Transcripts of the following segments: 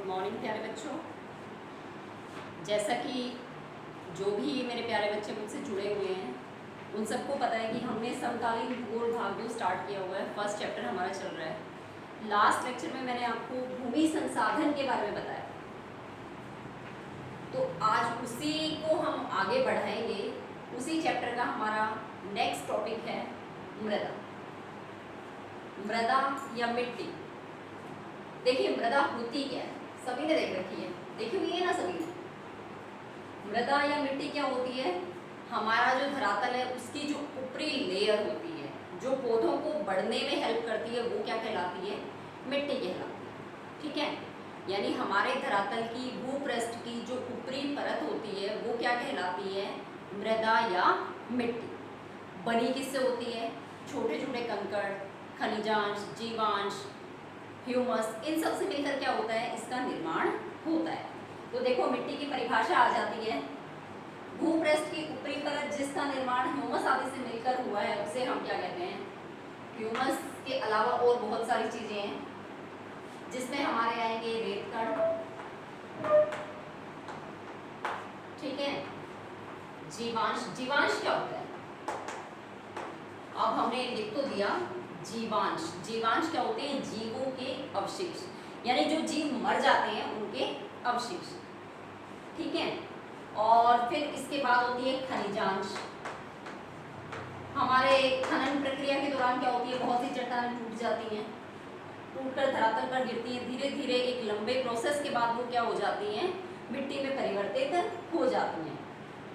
Morning प्यारे बच्चों। जैसा कि जो भी मेरे प्यारे बच्चे मुझसे जुड़े हुए हैं उन सबको पता है कि हमने समकालीन भूगोल भाग 2 स्टार्ट किया हुआ है। फर्स्ट चैप्टर हमारा चल रहा है। लास्ट लेक्चर में मैंने आपको भूमि संसाधन के बारे में बताया, तो आज उसी को हम आगे बढ़ाएंगे। उसी चैप्टर का हमारा नेक्स्ट टॉपिक है मृदा। मृदा या मिट्टी। देखिए मृदा होती क्या है, सभी ने देख रखी है, देखी हुई है ना सभी ने। मृदा या मिट्टी क्या होती है? हमारा जो धरातल है उसकी जो ऊपरी लेयर होती है, जो पौधों को बढ़ने में हेल्प करती है, वो क्या कहलाती है? मिट्टी कहलाती है। ठीक है, यानी हमारे धरातल की भूपृष्ठ की जो ऊपरी परत होती है वो क्या कहलाती है? मृदा या मिट्टी। बनी किससे होती है? छोटे छोटे कंकड़, खनिजांश, जीवांश, ह्यूमस, इन सब से मिलकर क्या होता है? इसका निर्माण होता है। तो देखो मिट्टी की परिभाषा आ जाती है, भूपृष्ठ की ऊपरी परत जिसका निर्माण ह्यूमस आदि से मिलकर हुआ है उसे हम क्या कहते हैं? ह्यूमस के अलावा और बहुत सारी चीजें हैं जिसमें हमारे आएंगे रेत कण, ठीक है, जीवांश। जीवांश क्या होता है? अब हमने लिख तो दिया जीवांश। जीवांश क्या होते हैं? जीवों के अवशेष, यानी जो जीव मर जाते हैं उनके अवशेष। ठीक है, और फिर इसके बाद होती है खनिजांश। हमारे खनन प्रक्रिया के दौरान क्या होती है? बहुत सी चट्टानें टूट जाती हैं, टूटकर धरातल पर गिरती हैं। धीरे धीरे एक लंबे प्रोसेस के बाद वो क्या हो जाती हैं? मिट्टी में परिवर्तित हो जाती हैं।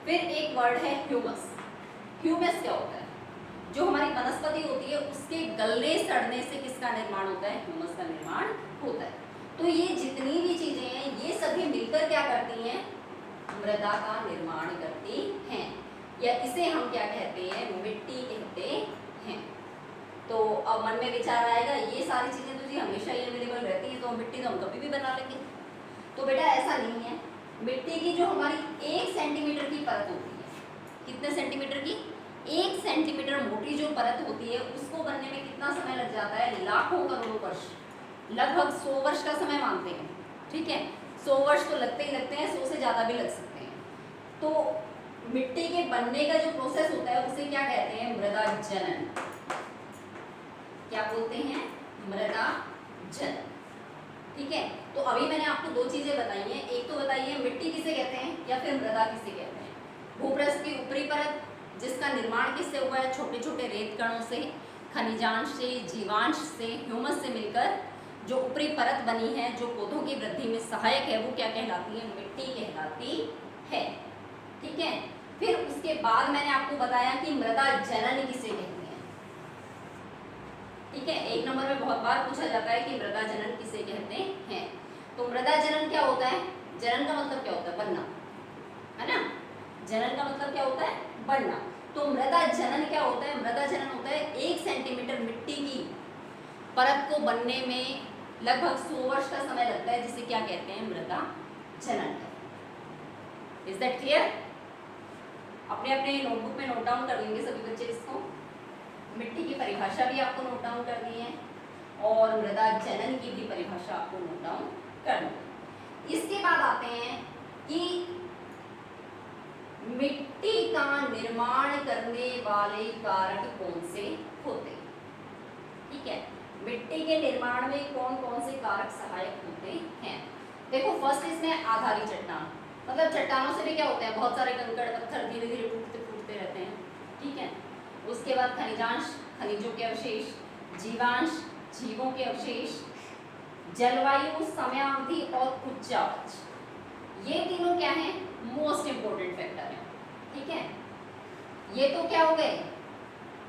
फिर एक वर्ड है ह्यूमस। ह्यूमस क्या होता है? जो हमारी वनस्पति होती है उसके गलने सड़ने से किसका निर्माण होता है? ह्यूमस का निर्माण होता है। तो ये जितनी भी चीजें हैं ये सभी मिलकर क्या करती हैं? मृदा का निर्माण करती हैं, या इसे हम क्या कहते हैं? मिट्टी कहते हैं। तो अब मन में विचार आएगा ये सारी चीजें तो जी हमेशा ही अवेलेबल रहती हैं, तो मिट्टी तो हम कभी भी बना लेंगे। तो बेटा ऐसा नहीं है। मिट्टी की जो हमारी 1 सेंटीमीटर की परत होती है, कितने सेंटीमीटर की? 1 सेंटीमीटर मोटी जो परत होती है उसको बनने में कितना समय लग जाता है? लाखों करोड़ों वर्ष, लगभग 100 वर्ष का समय मानते हैं। ठीक है, 100 वर्ष तो लगते ही लगते हैं, 100 से ज़्यादा भी लग सकते हैं। तो मिट्टी के बनने का जो प्रोसेस होता है उसे क्या कहते हैं? मृदा जनन। क्या बोलते हैं? मृदा जनन। ठीक है, तो अभी मैंने आपको 2 चीजें बताई हैं। एक तो बताइए मिट्टी किसे कहते हैं या फिर मृदा किसे कहते हैं? भूपृष्ठ की ऊपरी परत जिसका निर्माण किससे हुआ है? छोटे छोटे रेत कणों से, खनिजांश से, जीवांश से, ह्यूमस से मिलकर जो ऊपरी परत बनी है, जो पौधों की वृद्धि में सहायक है, वो क्या कहलाती है? मिट्टी कहलाती है। ठीक है, फिर उसके बाद मैंने आपको बताया कि मृदा जनन किसे कहते हैं। ठीक है, 1 नंबर में बहुत बार पूछा जाता है कि मृदा जनन किसे कहते हैं। तो मृदा जनन क्या होता है? जनन का मतलब क्या होता है? बनना, है ना। जनन का मतलब क्या होता है? बनना। तो मृदा जनन क्या होता है? मृदा जनन होता है 1 सेंटीमीटर मिट्टी की परत को बनने में लगभग 100 वर्ष का समय लगता है, जिसे क्या कहते हैं? मृदा जनन। Is that clear? अपने अपने नोटबुक में नोट डाउन कर लेंगे सभी बच्चे इसको। मिट्टी की परिभाषा भी आपको नोट डाउन कर दी है और मृदा जनन की भी परिभाषा आपको नोट डाउन कर दी। इसके बाद आते हैं कि मिट्टी का निर्माण करने वाले कारक कौन से होते हैं। ठीक है, मिट्टी के निर्माण में कौन कौन से कारक सहायक होते हैं? देखो फर्स्ट इसमें आधारी चट्टान, मतलब चट्टानों से भी क्या होते हैं? बहुत सारे कंकड़ पत्थर धीरे धीरे टूटते फूटते रहते हैं। ठीक है, उसके बाद खनिजांश, खनिजों के अवशेष, जीवांश, जीवों के अवशेष, जलवायु, समयावधि और उच्चावच। ये तीनों क्या है? मोस्ट इंपोर्टेंट फैक्टर है। ठीक है, ये तो क्या हो गए?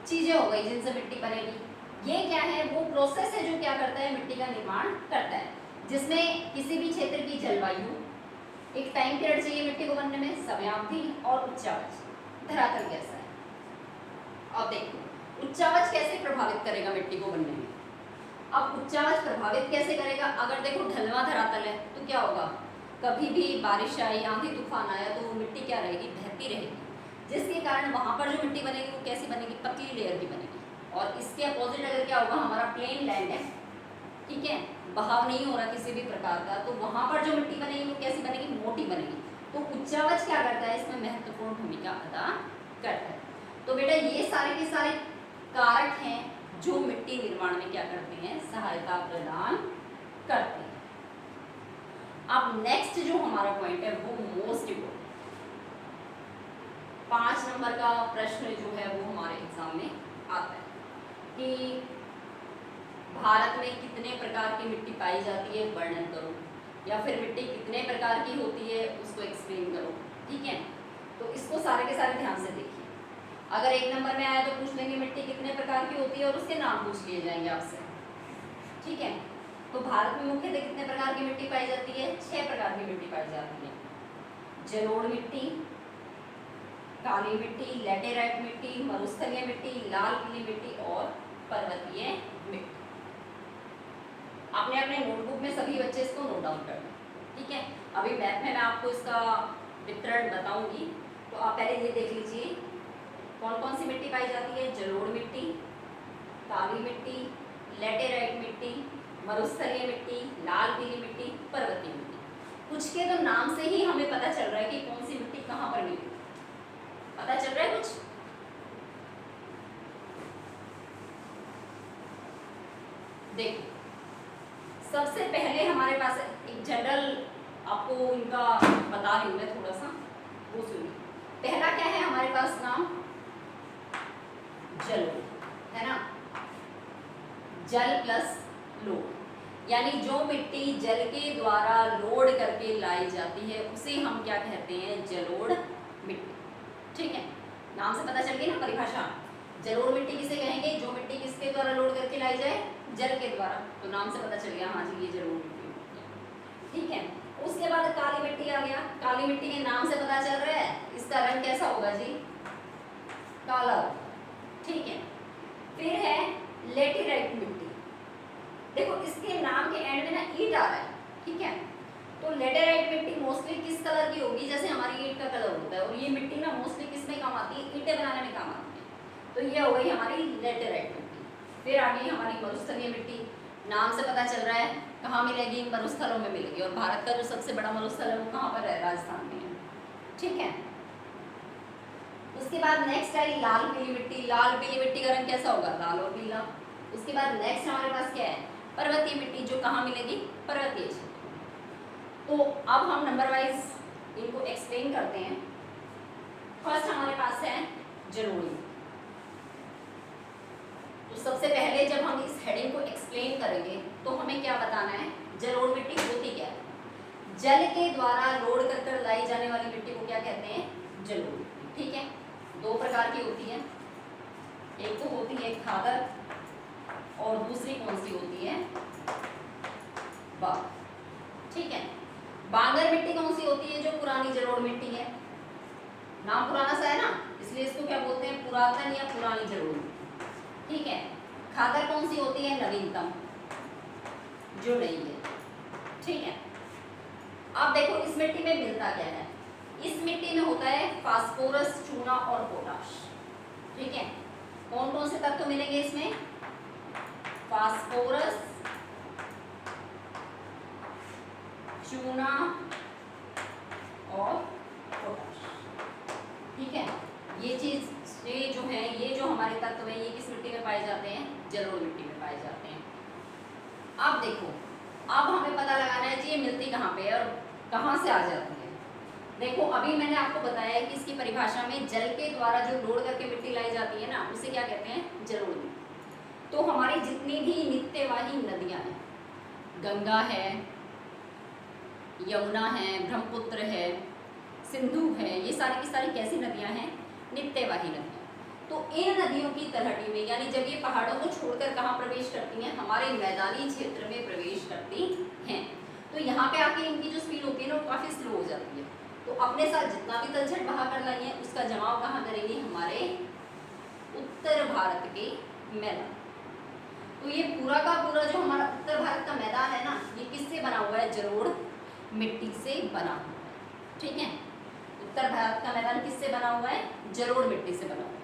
चीजें हो गई जिनसे मिट्टी बनेगी। ये क्या है? वो प्रोसेस है जो क्या करता है? मिट्टी का निर्माण करता है, जिसमें किसी भी क्षेत्र की जलवायु, एक टाइम पीरियड चाहिए मिट्टी को बनने में, समयावधि और उच्चावच, धरातल कैसा है। अब देखो उच्चावच कैसे प्रभावित करेगा मिट्टी को बनने में। अब उच्चावच प्रभावित कैसे करेगा? अगर देखो ढलवा धरातल है तो क्या होगा? कभी भी बारिश आई, आंधी तूफान आया तो वो मिट्टी क्या रहेगी? बहती रहेगी, जिसके कारण वहां पर जो मिट्टी बनेगी वो कैसी बनेगी? पतली लेयर की बनेगी। और इसके अपोजिट अगर क्या होगा? हमारा प्लेन लैंड है, ठीक है, बहाव नहीं हो रहा किसी भी प्रकार का, तो वहां पर जो मिट्टी बनेगी वो कैसी बनेगी, मोटी बनेगी। तो उच्चावच क्या करता है, इसमें महत्वपूर्ण भूमिका अदा करता है। तो बेटा ये सारे के सारे कारक हैं जो मिट्टी निर्माण में क्या करते हैं, सहायता प्रदान करते हैं। अब नेक्स्ट जो हमारा पॉइंट है वो मोस्ट इम्पोर्टेंट 5 नंबर का प्रश्न जो है वो हमारे एग्जाम में आता है कि भारत में कितने प्रकार की मिट्टी पाई जाती है, वर्णन करो, या फिर मिट्टी कितने प्रकार की होती है उसको एक्सप्लेन करो। ठीक है, तो इसको सारे के सारे ध्यान से देखिए। अगर 1 नंबर में आया तो पूछ लेंगे मिट्टी कितने प्रकार की होती है और उसके नाम पूछ लिए जाएंगे आपसे। ठीक है, तो भारत में मुख्यतः कितने प्रकार की मिट्टी पाई जाती है, 6 प्रकार की मिट्टी पाई जाती है। जलोढ़ मिट्टी, काली मिट्टी, लैटेराइट मिट्टी, मरुस्थलीय मिट्टी, लाल पीली मिट्टी और पर्वतीय मिट्टी। आपने अपने नोटबुक में सभी बच्चे इसको नोट डाउन कर लें। ठीक है, अभी मैथ में मैं आपको इसका वितरण बताऊंगी, तो आप पहले ये देख लीजिए कौन कौन सी मिट्टी पाई जाती है। जलोढ़ मिट्टी, काली मिट्टी, लैटेराइट मिट्टी, मरुस्थलीय मिट्टी, लाल पीली मिट्टी, पर्वतीय मिट्टी। कुछ के तो नाम से ही हमें पता चल रहा है कि कौन सी मिट्टी कहाँ पर मिली, पता चल रहा है कुछ। देखो सबसे पहले हमारे पास एक जनरल आपको इनका बता रही हूँ मैं थोड़ा सा, वो सुनिए। पहला क्या है हमारे पास नाम, जलोढ़ है ना, जल प्लस लोड, यानी जो मिट्टी जल के द्वारा लोड करके लाई जाती है उसे हम क्या कहते हैं, जलोढ़ मिट्टी। ठीक है, नाम से पता चल गई ना परिभाषा। जलोढ़ मिट्टी किसे कहेंगे, जो मिट्टी किसके द्वारा लोड करके लाई जाए, जल के द्वारा, तो नाम से पता चल गया हाँ जी ये जलोढ़ मिट्टी। ठीक है, उसके बाद काली मिट्टी आ गया। काली मिट्टी के नाम से पता चल रहा है इसका रंग कैसा होगा जी, काला। ठीक है, फिर है लेटेराइट मिट्टी। देखो इसके नाम के एंड में ना ईट आ रहा है। ठीक है, तो लेटेराइट मिट्टी मोस्टली किस कलर की होगी, जैसे हमारी ईट का कलर होता है, और ये मिट्टी ना मोस्टली किस में काम आती है, ईंटें बनाने में काम आती है। तो ये हो गई हमारी लेटेराइट मिट्टी। फिर आ गई हमारी मरुस्थलीय मिट्टी। नाम से पता चल रहा है कहाँ मिलेगी, मरुस्थलों में मिलेगी, और भारत का जो सबसे बड़ा मरुस्थल है वो कहाँ पर है, राजस्थान में है। ठीक है, उसके बाद नेक्स्ट आई लाल पीली मिट्टी। लाल पीली मिट्टी का रंग कैसा होगा, लाल और पीला। उसके बाद नेक्स्ट हमारे पास क्या है, पर्वतीय मिट्टी, जो कहाँ मिलेगी, पर्वतीय क्षेत्र। तो अब हम नंबर वाइज इनको एक्सप्लेन करते हैं। फर्स्ट हमारे पास है जलोढ़। तो सबसे पहले जब हम इस हेडिंग को एक्सप्लेन करेंगे तो हमें क्या बताना है, जलोढ़ मिट्टी होती क्या है। जल के द्वारा लोड कर लाई जाने वाली मिट्टी को क्या कहते हैं, जलोढ़ मिट्टी। ठीक है, 2 प्रकार की होती है, एक तो होती है खादर और दूसरी कौन सी होती है, बांगर। ठीक है, बांगर मिट्टी कौन सी होती है, जो पुरानी जलोढ़ मिट्टी है। नाम पुराना सा है ना, इसलिए इसको क्या बोलते हैं, पुरातन या पुरानी जलोढ़ मिट्टी। ठीक है, खादर कौन सी होती है, नवीनतम, जो नहीं है। ठीक है, अब देखो इस मिट्टी में मिलता क्या है, इस मिट्टी में होता है फास्फोरस, चूना और पोटाश। ठीक है, कौन कौन से तत्व मिलेंगे इसमें, फास्फोरस, चूना और पोटाश। ठीक है, ये चीज ये जो है, ये जो हमारे तत्व हैं, ये किस मिट्टी में पाए जाते हैं, जलोढ़ मिट्टी में पाए जाते हैं। अब देखो, अब हमें पता लगाना है जी ये मिलती कहाँ पे है और कहाँ से आ जाती है। देखो अभी मैंने आपको बताया है कि इसकी परिभाषा में जल के द्वारा जो लोड करके मिट्टी लाई जाती है ना, उसे क्या कहते हैं, जलोढ़ मिट्टी। तो हमारी जितनी भी नित्यवाही नदियाँ हैं, गंगा है, यमुना है, ब्रह्मपुत्र है, सिंधु है, ये सारी की सारी कैसी नदियाँ हैं, नित्यवाही नदियाँ। तो इन नदियों की तलहटी में, यानी जब ये पहाड़ों को छोड़कर कहाँ प्रवेश करती हैं, हमारे मैदानी क्षेत्र में प्रवेश करती हैं, तो यहाँ पे आके इनकी जो स्पीड होती है ना वो काफ़ी स्लो हो जाती है। तो अपने साथ जितना भी तलछट बहा कर लाई है उसका जमाव कहाँ करेंगे, हमारे उत्तर भारत के मैदान। तो ये पूरा का पूरा जो हमारा उत्तर भारत का मैदान है ना, ये किससे बना हुआ है, जलोढ़ मिट्टी से बना हुआ है। ठीक है, उत्तर भारत का मैदान किससे बना हुआ है, जलोढ़ मिट्टी से बना हुआ है।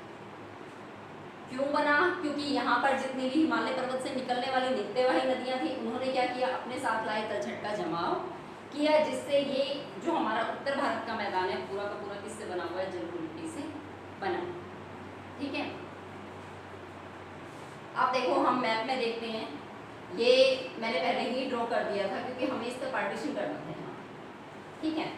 क्यों बना? क्योंकि यहाँ पर जितनी भी हिमालय पर्वत से निकलने वाली नित्यवाही नदियाँ थी, उन्होंने क्या किया, अपने साथ लाए तलछट का जमाव किया, जिससे ये जो हमारा उत्तर भारत का मैदान है पूरा का पूरा किससे बना हुआ है? जलोढ़ मिट्टी से बना। ठीक है, अब देखो हम मैप में देखते हैं, ये मैंने पहले ही ड्रॉ कर दिया था क्योंकि हमें इसका पार्टीशन करना था यहाँ। ठीक है,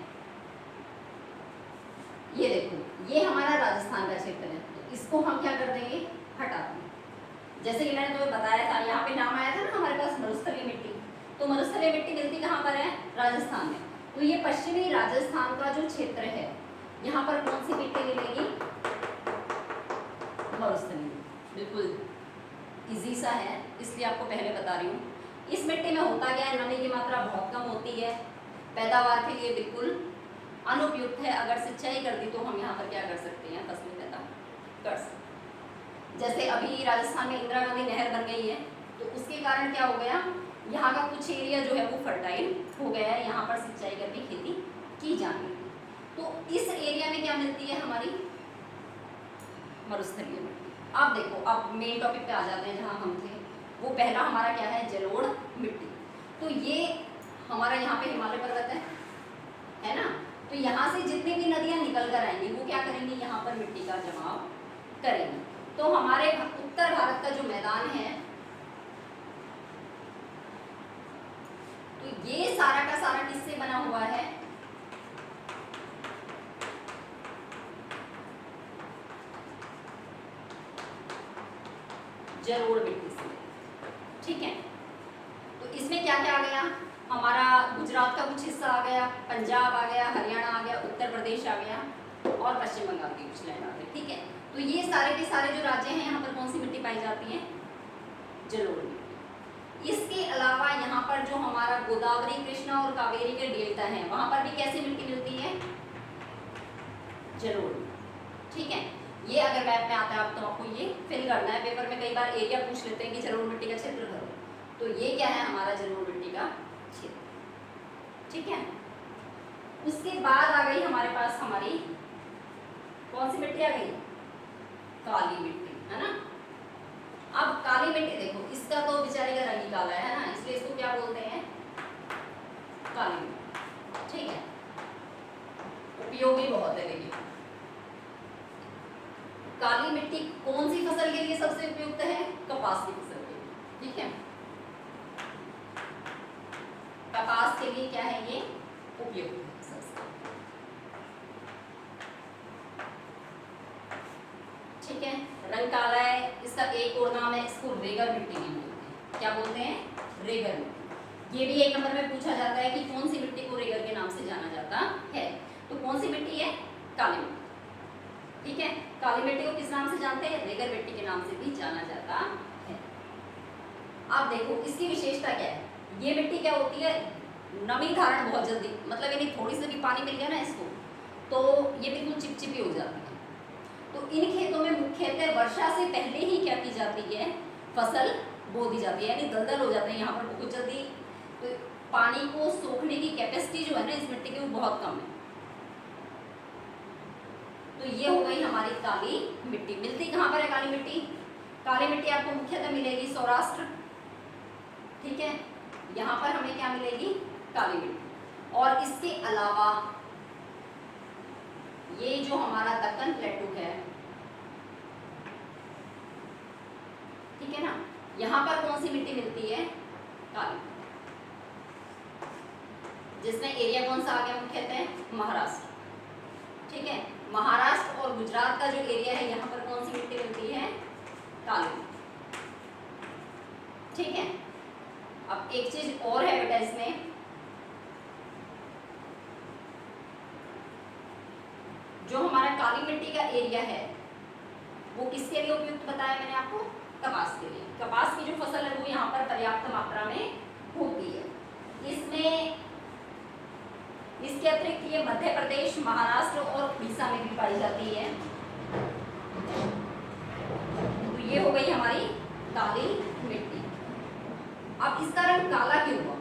ये देखो, ये हमारा राजस्थान का क्षेत्र है, तो इसको हम क्या कर देंगे? हटा देंगे। जैसे कि मैंने तुम्हें बताया था, यहाँ पे नाम आया था ना हमारे पास मरुस्थलीय मिट्टी, तो मरुस्थलीय मिट्टी मिलती कहाँ पर है? राजस्थान में। तो ये पश्चिमी राजस्थान का जो क्षेत्र है, यहाँ पर कौन सी मिट्टी मिलेगी? मरुस्थलीय। बिल्कुल इजी सा है, इसलिए आपको पहले बता रही हूँ। इस मिट्टी में होता क्या है? नमी की मात्रा बहुत कम होती है, पैदावार के लिए बिल्कुल अनुपयुक्त है। अगर सिंचाई कर दी तो हम यहाँ पर क्या कर सकते हैं? फसलें पैदा कर सकते हैं। जैसे अभी राजस्थान में इंदिरा गांधी नहर बन गई है, तो उसके कारण क्या हो गया? यहाँ का कुछ एरिया जो है वो फर्टाइल हो गया है, यहाँ पर सिंचाई करके खेती की जाने लगी। तो इस एरिया में क्या मिलती है? हमारी मरुस्थलीय मिट्टी। अब देखो, अब मेन टॉपिक पे आ जाते हैं जहाँ हम थे। वो पहला हमारा क्या है? जलोढ़ मिट्टी। तो ये हमारा यहाँ पे हिमालय पर्वत है ना, तो यहाँ से जितनी भी नदियाँ निकल कर आएंगी वो क्या करेंगी? यहाँ पर मिट्टी का जमाव करेंगी। तो हमारे उत्तर भारत का जो मैदान है, तो ये सारा का सारा किससे बना हुआ है? जलोढ़ मिट्टी से। ठीक है, तो इसमें क्या क्या आ गया? हमारा गुजरात का कुछ हिस्सा आ गया, पंजाब आ गया, हरियाणा आ गया, उत्तर प्रदेश आ गया और पश्चिम बंगाल की कुछ लैंड आ गई। ठीक है, तो ये सारे के सारे जो राज्य हैं, यहाँ पर कौन सी मिट्टी पाई जाती है? जलोढ़ मिट्टी। इसके अलावा यहाँ पर जो हमारा गोदावरी, कृष्णा और कावेरी के डेल्टा हैं, वहां पर भी कैसी मिट्टी मिलती है? जलोढ़। ठीक है, ये अगर मैप में आता है आप तो आपको ये फिल करना है। पेपर में कई बार एरिया पूछ लेते हैं कि जलोढ़ मिट्टी का क्षेत्र भरो, तो ये क्या है? हमारा जलोढ़ मिट्टी का क्षेत्र। ठीक है, उसके बाद आ गई हमारे पास हमारी कौन सी मिट्टी आ गई? काली मिट्टी, है ना। अब काली मिट्टी देखो, इसका तो बेचारे का रंग ही काला है ना, इसलिए इसको क्या बोलते हैं? काली मिट्टी। ठीक है, उपयोगी बहुत है। देखिए, काली मिट्टी कौन सी फसल के लिए सबसे उपयुक्त है? कपास की फसल के लिए। ठीक है, कपास के लिए क्या है? ये उपयुक्त है सबसे। ठीक है, रंग काला है, इसका एक और नाम है, इसको रेगर मिट्टी भी बोलते हैं। क्या बोलते हैं? रेगर मिट्टी। ये भी एक नंबर में पूछा जाता है कि कौन सी मिट्टी को रेगर के नाम से जाना जाता है। तो कौन सी मिट्टी है? काली मिट्टी। ठीक है, काली मिट्टी को किस नाम से जानते हैं? रेगर मिट्टी के नाम से भी जाना जाता है। अब देखो, इसकी विशेषता क्या है? ये मिट्टी क्या होती है? नमी धारण बहुत जल्दी, मतलब यदि थोड़ी सी भी पानी मिल गया ना इसको, तो ये बिल्कुल चिपचिपी हो जाती है। तो इन खेतों में मुख्यतः वर्षा से पहले ही क्या की जाती है? फसल बो दी जाती है, यानी दलदल हो जाते हैं यहाँ पर बहुत जल्दी। तो पानी को सोखने की कैपेसिटी जो है ना इस मिट्टी की, वो बहुत कम है। तो ये हो गई हमारी काली मिट्टी। मिलती कहाँ पर है काली मिट्टी? काली मिट्टी आपको मुख्यतः मिलेगी सौराष्ट्र। ठीक है, यहाँ पर हमें क्या मिलेगी? काली मिट्टी। और इसके अलावा ये जो हमारा दक्कन प्लेटू है, ठीक है ना, यहाँ पर कौन सी मिट्टी मिलती है? काली, जिसमें एरिया कौन सा आ गया? मुख्यतः महाराष्ट्र। ठीक है, महाराष्ट्र और गुजरात का जो एरिया है, यहाँ पर कौन सी मिट्टी मिलती है? काली। ठीक है, अब एक चीज और है बेटा इसमें, जो हमारा काली मिट्टी का एरिया है वो किसके लिए उपयुक्त बताया मैंने आपको? कपास के लिए। कपास की जो फसल है वो यहाँ पर पर्याप्त मात्रा में होती है। इसमें इसके अतिरिक्त ये मध्य प्रदेश, महाराष्ट्र और उड़ीसा में भी पाई जाती है। तो ये हो गई हमारी काली मिट्टी। अब इसका रंग काला क्यों हुआ?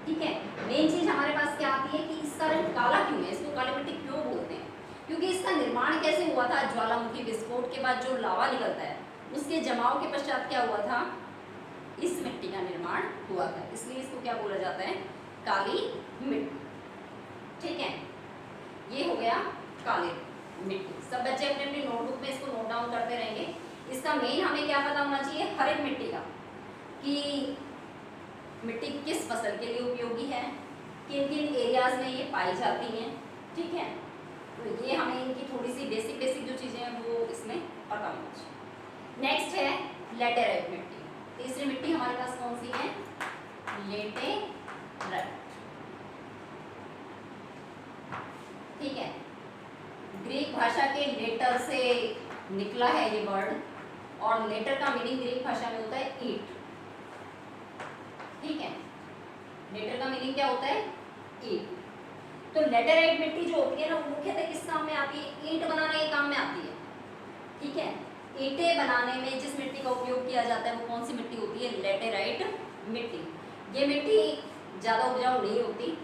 ठीक है, मेन चीज हमारे पास क्या आती है कि इसका रंग काला क्यों है, इसको काली मिट्टी क्यों बोलते हैं? क्योंकि इसका निर्माण कैसे हुआ था? ज्वालामुखी विस्फोट के बाद जो लावा निकलता है उसके जमाव के पश्चात क्या हुआ था, इस मिट्टी का निर्माण हुआ था, इसलिए इसको क्या बोला जाता है, काली मिट्टी। ठीक है, ये हो गया काली मिट्टी। सब बच्चे अपने अपने नोटबुक में इसको नोट डाउन करते रहेंगे। इसका मेन हमें क्या पता होना चाहिए, हर एक मिट्टी का, कि मिट्टी किस फसल के लिए उपयोगी है, किन किन एरियाज में ये पाई जाती हैं। ठीक है, तो ये हमें इनकी थोड़ी सी बेसिक जो चीज़ें हैं वो इसमें पता होना चाहिए। नेक्स्ट है लेटेराइट मिट्टी। तीसरी मिट्टी हमारे पास कौन सी है, लेटेराइट। ठीक है, ग्रीक भाषा के लेटर से निकला है ये वर्ड, और लेटर का मीनिंग ग्रीक भाषा में होता है ईट। ठीक है, लेटर का मीनिंग क्या होता है, ईट। तो लेटेराइट मिट्टी जो होती है ना, वो मुख्यतः किस काम में आती है, ईंट बनाने के काम में आती है। ठीक है, ईंटें बनाने में जिस मिट्टी का उपयोग किया जाता है वो कौन सी मिट्टी होती है, लेटेराइट मिट्टी। ये मिट्टी ज़्यादा उपजाऊ नहीं होती,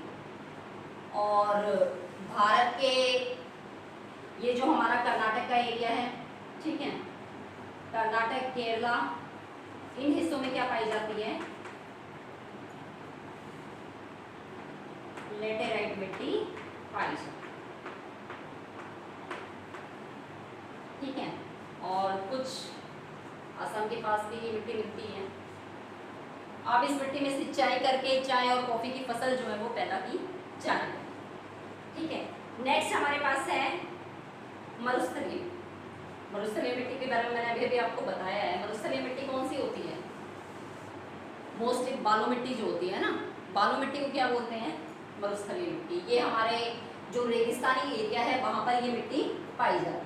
और भारत के ये जो हमारा कर्नाटक का एरिया है, ठीक है, कर्नाटक, केरला, इन हिस्सों में क्या पाई जाती है, लेटेराइट मिट्टी पाई जाती है। ठीक है, और कुछ असम के पास भी ये मिट्टी मिलती है। अब इस मिट्टी में सिंचाई करके चाय और कॉफी की फसल जो है वो पैदा की जाती है। ठीक है, नेक्स्ट हमारे पास है मरुस्थलीय। मरुस्थलीय मिट्टी के बारे में मैंने अभी आपको बताया है। मरुस्थलीय मिट्टी कौन सी होती है, मोस्टली बालू मिट्टी जो होती है ना, बालू मिट्टी को क्या बोलते हैं, मरुस्थलीय मिट्टी। ये हमारे जो रेगिस्तानी एरिया है वहां पर ये मिट्टी पाई जाती है।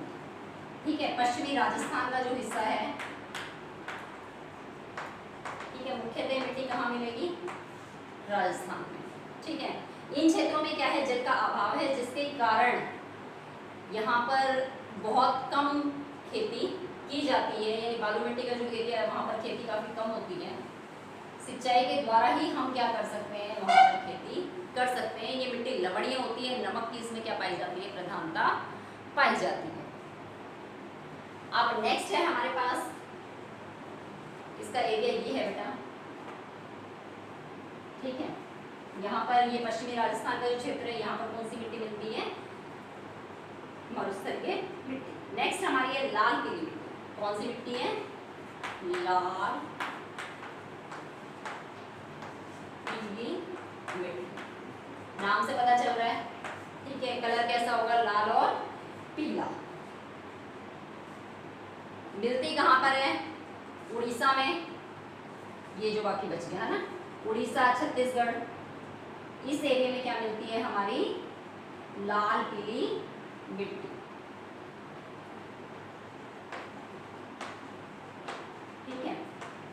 ठीक है, पश्चिमी राजस्थान का जो हिस्सा है, ठीक है, मुख्यतः मिट्टी कहाँ मिलेगी, राजस्थान में। ठीक है, इन क्षेत्रों में क्या है, जल का अभाव है, जिसके कारण यहाँ पर बहुत कम खेती की जाती है। यानी बालू मिट्टी का जो एरिया है वहाँ पर खेती काफ़ी कम होती है। सिंचाई के द्वारा ही हम क्या कर सकते हैं, वहाँ पर खेती कर सकते हैं। ये मिट्टी लवणीय होती है, नमक की इसमें क्या पाई जाती है, प्रधानता पाई जाती है। अब नेक्स्ट है हमारे पास, इसका एरिया ये है बेटा। ठीक है, यहाँ पर ये पश्चिमी राजस्थान का जो क्षेत्र है, यहाँ पर कौन सी मिट्टी मिलती है, मरुस्थलीय मिट्टी। नेक्स्ट हमारी है लाल पीली मिट्टी। कौन सी मिट्टी है, लाल पीली मिट्टी। नाम से पता चल रहा है। ठीक है, कलर कैसा होगा, लाल और पीला। मिलती कहाँ पर है, उड़ीसा में, ये जो बाकी बच गया है ना, उड़ीसा, छत्तीसगढ़, इस एरिया में क्या मिलती है हमारी लाल पीली मिट्टी। ठीक है,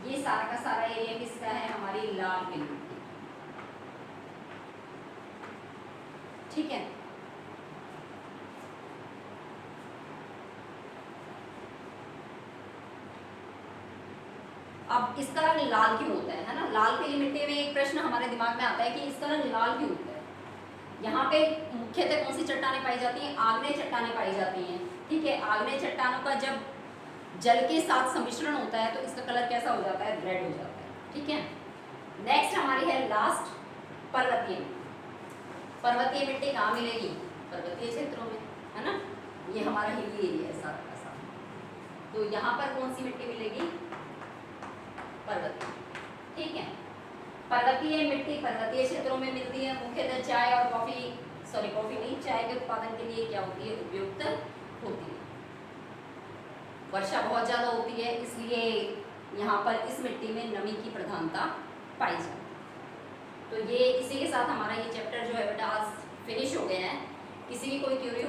ये सारा का सारा एरिया किसका है, हमारी लाल पीली मिट्टी। ठीक है, अब इसका रंग लाल क्यों होता है ना, लाल पीली मिट्टी में एक प्रश्न हमारे दिमाग में आता है कि इसका रंग लाल क्यों होता है। यहाँ पे मुख्यतः कौन सी चट्टानें पाई जाती हैं, आग्नेय चट्टानें पाई जाती हैं। ठीक है, आग्नेय चट्टानों का जब जल के साथ सम्मिश्रण होता है तो इसका कलर कैसा हो जाता है, रेड हो जाता है। ठीक है, नेक्स्ट हमारी है लास्ट पर्वतीय मिट्टी। पर्वतीय मिट्टी कहाँ मिलेगी, पर्वतीय क्षेत्रों में, है ना, ये हमारा हिली एरिया है सारा का सारा। तो यहाँ पर कौन सी मिट्टी मिलेगी, पर्वतीय। ठीक है, पर्वतीय मिट्टी पर्वतीय क्षेत्रों में मिलती है। मुख्यतः चाय और कॉफी, कॉफी नहीं, चाय के उत्पादन के लिए क्या होती है, उपयुक्त होती है। वर्षा बहुत ज़्यादा होती है, इसलिए यहाँ पर इस मिट्टी में नमी की प्रधानता पाई जाती है। तो ये इसी के साथ हमारा ये चैप्टर जो है बेटा आज फिनिश हो गया है। किसी की कोई क्यूरी